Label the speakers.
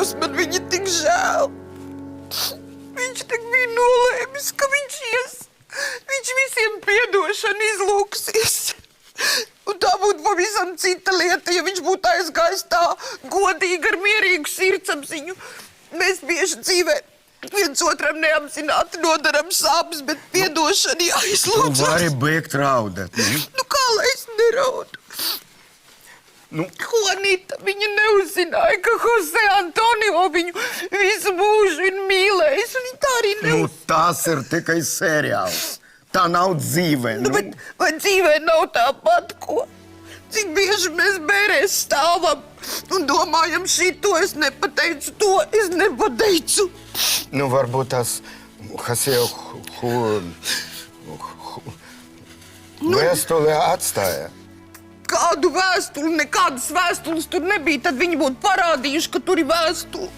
Speaker 1: Dievs, man viņa tik žēl. Viņš tik bija nolēmis, ka viņš ies. Viņš visiem piedošanu izlūksies. Un tā būtu pavisam cita lieta, ja viņš būtu aizgājis tā godīgi ar mierīgu sirdsapziņu. Mēs bieži dzīvē viens otram neapzināti nodaram sāpes, bet piedošanu jāizlūdz.
Speaker 2: Tu vari beigt raudāt.
Speaker 1: Nu kā lai es neraudu? Juanita, viņa neuzzināja, ka Jose Antonio viņu visu mūžu ir mīlējis, un viņa tā arī
Speaker 2: Tas ir tikai seriāls. Tā nav dzīve.
Speaker 1: Bet vai dzīvē nav tāpat, ko? Cik bieži mēs bērēs stāvam un domājam, šito es nepateicu, to es nepateicu.
Speaker 2: Varbūt tas Jose vēstuli atstāja.
Speaker 1: Kādu vēstuli, nekādas vēstules tur nebija, tad viņi būtu parādījuši, ka tur ir vēstuli.